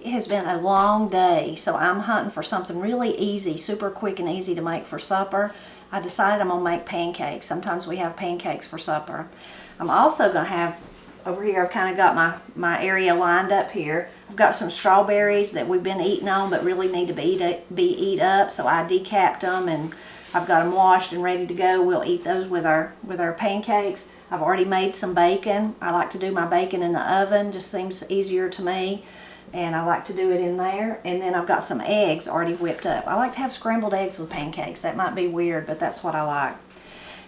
It has been a long day, so I'm hunting for something really easy, super quick and easy to make for supper. I decided I'm going to make pancakes. Sometimes we have pancakes for supper. I'm also going to have, over here I've kind of got my area lined up here. I've got some strawberries that we've been eating on but really need to be eat up, so I decapped them and I've got them washed and ready to go. We'll eat those with our pancakes. I've already made some bacon. I like to do my bacon in the oven, just seems easier to me. And I like to do it in there. And then I've got some eggs already whipped up. I like to have scrambled eggs with pancakes. That might be weird, but that's what I like.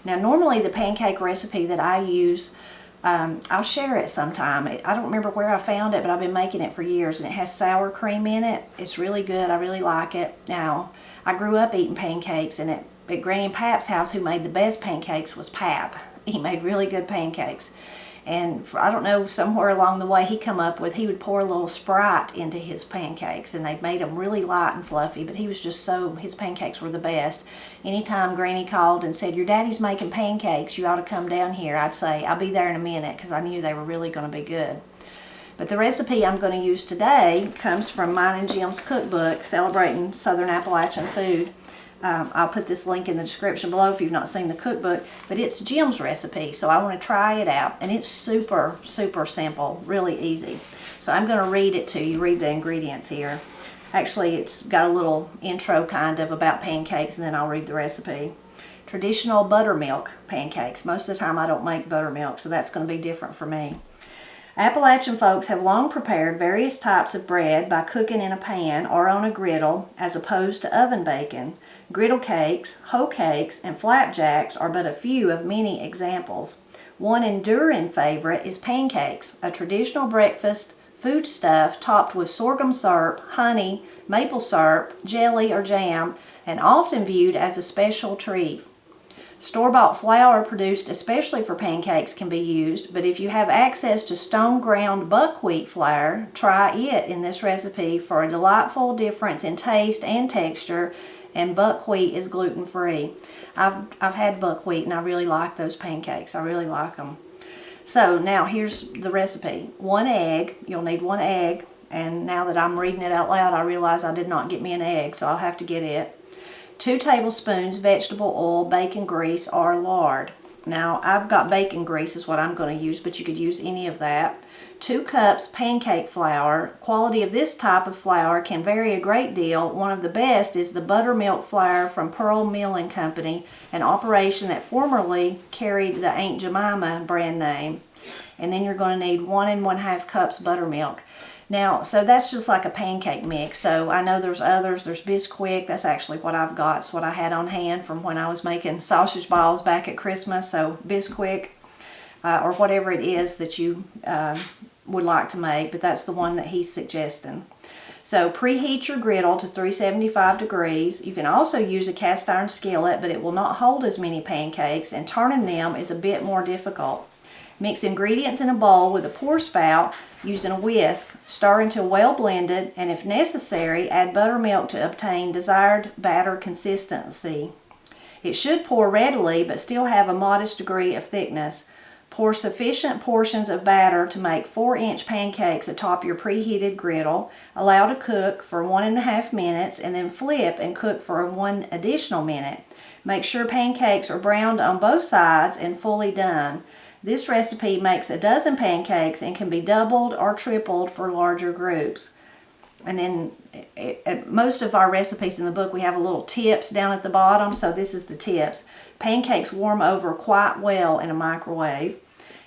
Now normally the pancake recipe that I use, I'll share it sometime. I don't remember where I found it, but I've been making it for years, and it has sour cream in it. It's really good. I really like it. Now, I grew up eating pancakes, and at Granny and Pap's house, who made the best pancakes was Pap. He made really good pancakes. And I don't know, somewhere along the way he would pour a little Sprite into his pancakes, and they made them really light and fluffy, but his pancakes were the best. Anytime Granny called and said, "Your daddy's making pancakes, you ought to come down here," I'd say, "I'll be there in a minute," because I knew they were really going to be good. But the recipe I'm going to use today comes from mine and Jim's cookbook, Celebrating Southern Appalachian Food. I'll put this link in the description below if you've not seen the cookbook, but it's Jim's recipe, so I want to try it out, and it's super, super simple, really easy. So I'm going to read it to you, read the ingredients here. Actually, it's got a little intro kind of about pancakes, and then I'll read the recipe. Traditional buttermilk pancakes. Most of the time I don't make buttermilk, so that's going to be different for me. Appalachian folks have long prepared various types of bread by cooking in a pan or on a griddle as opposed to oven bacon. Griddle cakes, hoe cakes, and flapjacks are but a few of many examples. One enduring favorite is pancakes, a traditional breakfast foodstuff topped with sorghum syrup, honey, maple syrup, jelly, or jam, and often viewed as a special treat. Store-bought flour produced especially for pancakes can be used, but if you have access to stone-ground buckwheat flour, try it in this recipe for a delightful difference in taste and texture, and buckwheat is gluten-free. I've had buckwheat and I really like those pancakes. I really like them. So now here's the recipe. 1 egg, you'll need 1 egg, and now that I'm reading it out loud I realize I did not get me an egg, so I'll have to get it. 2 tablespoons vegetable oil, bacon grease, or lard. Now I've got bacon grease is what I'm going to use, but you could use any of that. 2 cups pancake flour. Quality of this type of flour can vary a great deal. One of the best is the buttermilk flour from Pearl Milling Company, an operation that formerly carried the Aunt Jemima brand name. And then you're going to need 1 1/2 cups buttermilk. Now, so that's just like a pancake mix. So I know there's others. There's Bisquick. That's actually what I've got. It's what I had on hand from when I was making sausage balls back at Christmas. So Bisquick, or whatever it is that you would like to make, but that's the one that he's suggesting. So preheat your griddle to 375 degrees. You can also use a cast iron skillet, but it will not hold as many pancakes, and turning them is a bit more difficult. Mix ingredients in a bowl with a pour spout using a whisk. Stir until well blended, and if necessary, add buttermilk to obtain desired batter consistency. It should pour readily, but still have a modest degree of thickness. Pour sufficient portions of batter to make 4-inch pancakes atop your preheated griddle. Allow to cook for 1 1/2 minutes, and then flip and cook for 1 additional minute. Make sure pancakes are browned on both sides and fully done. This recipe makes a dozen pancakes and can be doubled or tripled for larger groups. And then most of our recipes in the book, we have a little tips down at the bottom, so this is the tips. Pancakes warm over quite well in a microwave.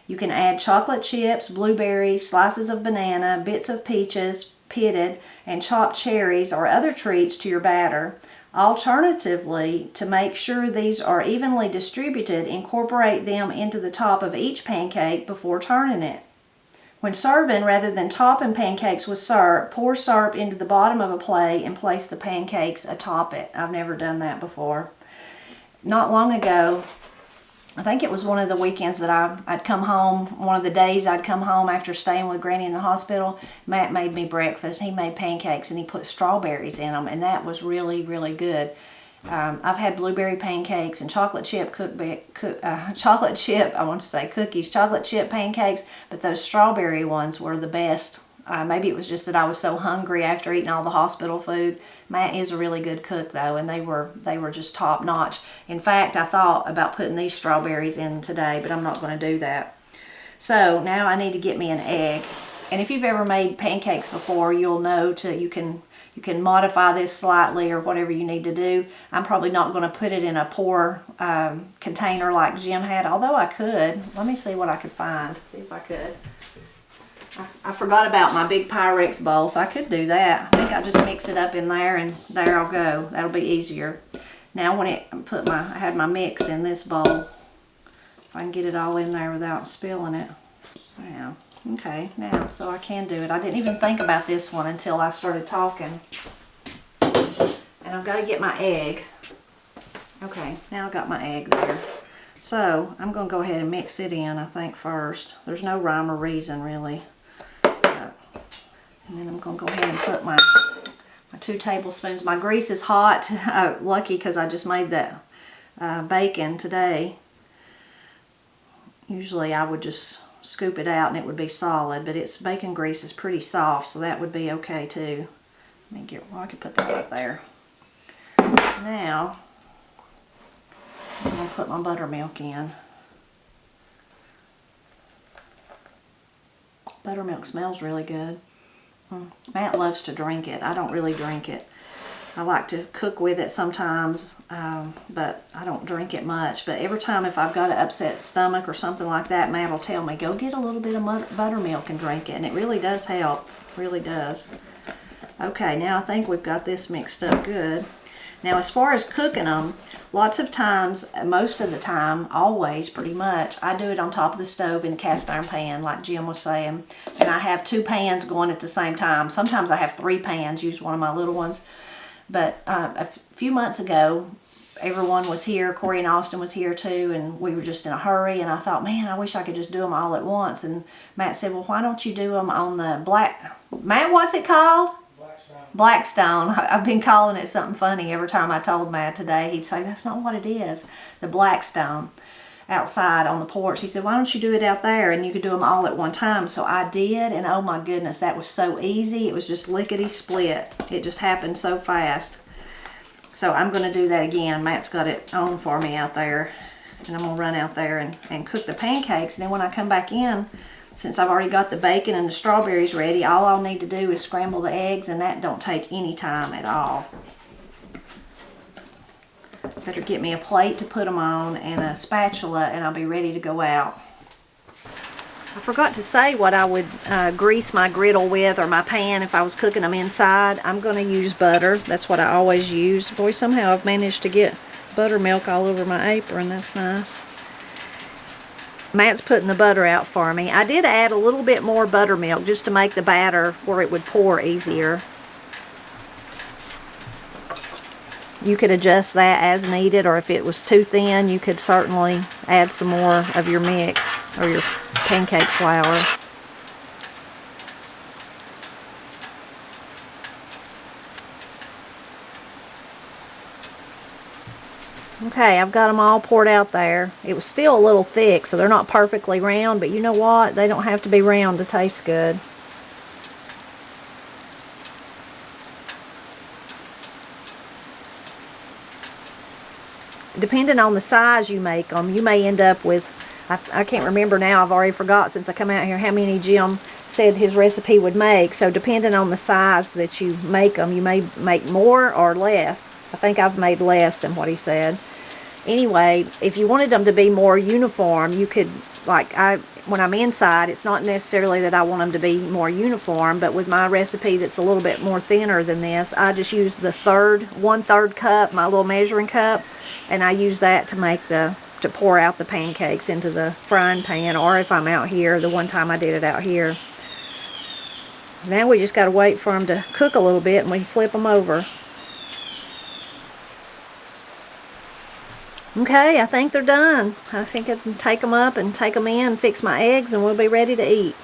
You can add chocolate chips, blueberries, slices of banana, bits of peaches, pitted, and chopped cherries or other treats to your batter. Alternatively, to make sure these are evenly distributed, incorporate them into the top of each pancake before turning it. When serving, rather than topping pancakes with syrup, pour syrup into the bottom of a plate and place the pancakes atop it. I've never done that before. Not long ago, I think it was one of the weekends that I'd come home, one of the days I'd come home after staying with Granny in the hospital, Matt made me breakfast. He made pancakes and he put strawberries in them, and that was really, really good. I've had blueberry pancakes and chocolate chip chocolate chip pancakes, but those strawberry ones were the best Maybe it was just that I was so hungry after eating all the hospital food. Matt is a really good cook though, and they were just top notch. In fact, I thought about putting these strawberries in today, but I'm not going to do that. So now I need to get me an egg. And if you've ever made pancakes before, you'll know you can modify this slightly or whatever you need to do. I'm probably not going to put it in a pour container like Jim had, although I could. Let me see what I could find. See if I could. I forgot about my big Pyrex bowl, so I could do that. I think I'll just mix it up in there, and there I'll go. That'll be easier. Now when I had my mix in this bowl, if I can get it all in there without spilling it. Now, okay, now, so I can do it. I didn't even think about this one until I started talking. And I've got to get my egg. Okay, now I got my egg there. So I'm going to go ahead and mix it in, I think, first. There's no rhyme or reason, really. And then I'm going to go ahead and put my 2 tablespoons. My grease is hot. Lucky because I just made that bacon today. Usually I would just scoop it out and it would be solid, but bacon grease is pretty soft, so that would be okay too. Let me I can put that up there. Now I'm going to put my buttermilk in. Buttermilk smells really good. Matt loves to drink it. I don't really drink it. I like to cook with it sometimes, but I don't drink it much. But every time if I've got an upset stomach or something like that, Matt will tell me, go get a little bit of buttermilk and drink it. And it really does help. It really does. Okay, now I think we've got this mixed up good. Now as far as cooking them, lots of times, most of the time, always pretty much, I do it on top of the stove in a cast iron pan like Jim was saying. And I have 2 pans going at the same time. Sometimes I have 3 pans, use one of my little ones. But a few months ago, everyone was here. Corey and Austin was here too, and we were just in a hurry. And I thought, man, I wish I could just do them all at once. And Matt said, well, why don't you do them on the Matt, what's it called? Blackstone. I've been calling it something funny every time I told Matt today. He'd say, that's not what it is. The Blackstone outside on the porch. He said, why don't you do it out there and you could do them all at one time? So I did, and oh my goodness, that was so easy. It was just lickety-split. It just happened so fast. So I'm going to do that again. Matt's got it on for me out there, and I'm going to run out there and cook the pancakes. And then when I come back in, since I've already got the bacon and the strawberries ready, all I'll need to do is scramble the eggs, and that don't take any time at all. Better get me a plate to put them on and a spatula, and I'll be ready to go out. I forgot to say what I would grease my griddle with, or my pan, if I was cooking them inside. I'm going to use butter. That's what I always use. Boy, somehow I've managed to get buttermilk all over my apron. That's nice. Matt's putting the butter out for me. I did add a little bit more buttermilk just to make the batter where it would pour easier. You could adjust that as needed, or if it was too thin, you could certainly add some more of your mix or your pancake flour. Okay, I've got them all poured out there. It was still a little thick, so they're not perfectly round, but you know what? They don't have to be round to taste good. Depending on the size you make them, you may end up with, I can't remember now, I've already forgot since I come out here how many Jim said his recipe would make. So depending on the size that you make them, you may make more or less. I think I've made less than what he said. Anyway, if you wanted them to be more uniform, you could, when I'm inside, it's not necessarily that I want them to be more uniform, but with my recipe that's a little bit more thinner than this, I just use the 1/3 cup, my little measuring cup, and I use that to pour out the pancakes into the frying pan, or if I'm out here, the one time I did it out here. Now we just got to wait for them to cook a little bit, and we can flip them over. Okay, I think they're done. I think I can take them up and take them in, fix my eggs, and we'll be ready to eat.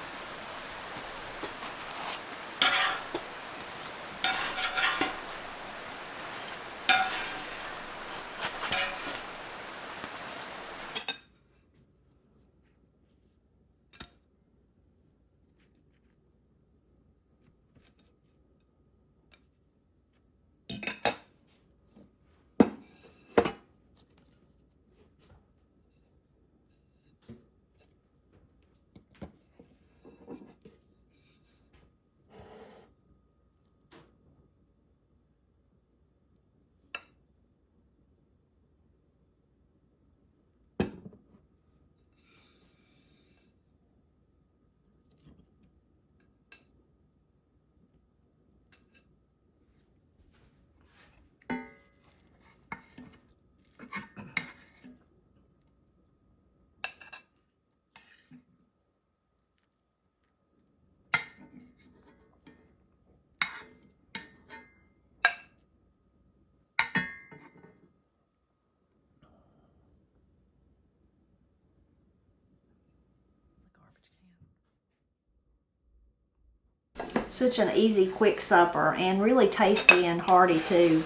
such an easy, quick supper, and really tasty and hearty too.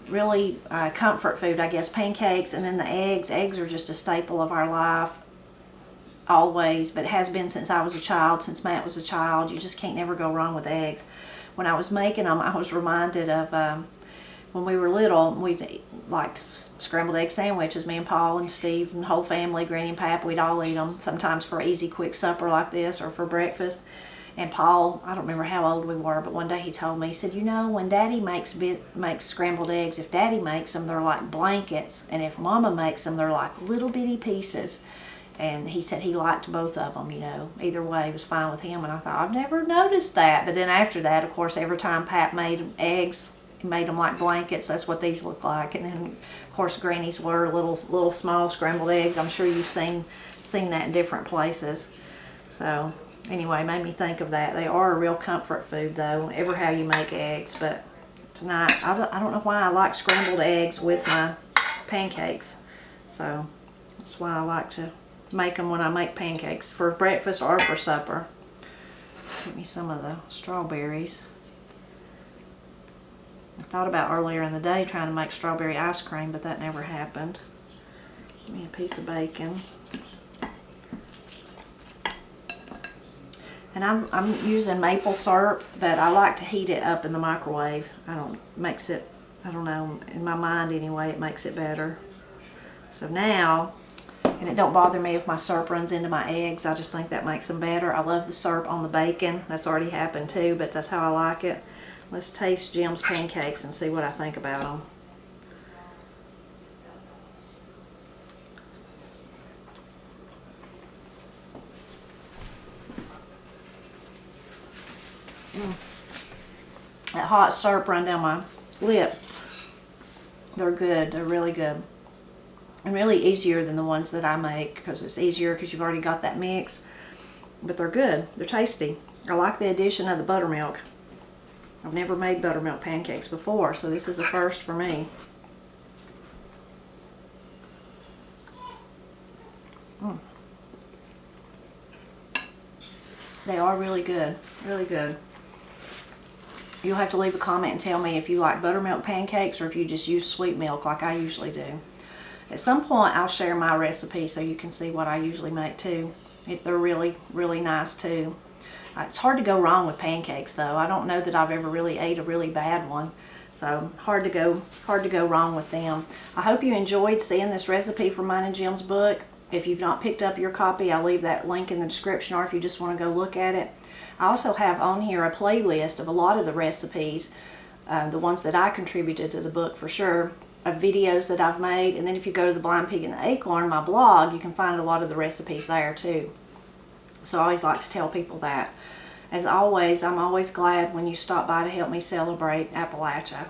Really comfort food, I guess. Pancakes, and then the eggs. Eggs are just a staple of our life, always, but it has been since I was a child, since Matt was a child. You just can't never go wrong with eggs. When I was making them, I was reminded of when we were little. We liked scrambled egg sandwiches. Me and Paul and Steve and the whole family, Granny and Pap, we'd all eat them, sometimes for an easy, quick supper like this or for breakfast. And Paul, I don't remember how old we were, but one day he told me, he said, you know, when Daddy makes scrambled eggs, if Daddy makes them, they're like blankets, and if Mama makes them, they're like little bitty pieces. And he said he liked both of them, you know. Either way, it was fine with him. And I thought, I've never noticed that. But then after that, of course, every time Pat made eggs, he made them like blankets. That's what these look like. And then, of course, Granny's were little small scrambled eggs. I'm sure you've seen that in different places. So anyway, made me think of that. They are a real comfort food, though, ever how you make eggs. But tonight, I don't know why I like scrambled eggs with my pancakes. So that's why I like to make them when I make pancakes for breakfast or for supper. Get me some of the strawberries. I thought about earlier in the day trying to make strawberry ice cream, but that never happened. Give me a piece of bacon. And I'm using maple syrup, but I like to heat it up in the microwave. I don't know, in my mind anyway, it makes it better. So now, and it don't bother me if my syrup runs into my eggs. I just think that makes them better. I love the syrup on the bacon. That's already happened too, but that's how I like it. Let's taste Jim's pancakes and see what I think about them. That hot syrup run down my lip. They're good. They're really good. And really easier than the ones that I make, because it's easier because you've already got that mix. But they're good. They're tasty. I like the addition of the buttermilk. I've never made buttermilk pancakes before, so this is a first for me. They are really good. Really good. You'll have to leave a comment and tell me if you like buttermilk pancakes or if you just use sweet milk like I usually do. At some point, I'll share my recipe so you can see what I usually make too. They're really, really nice too. It's hard to go wrong with pancakes though. I don't know that I've ever really ate a really bad one. So hard to go wrong with them. I hope you enjoyed seeing this recipe from mine and Jim's book. If you've not picked up your copy, I'll leave that link in the description, or if you just want to go look at it. I also have on here a playlist of a lot of the recipes, the ones that I contributed to the book for sure, of videos that I've made. And then if you go to the Blind Pig and the Acorn, my blog, you can find a lot of the recipes there too. So I always like to tell people that. As always, I'm always glad when you stop by to help me celebrate Appalachia.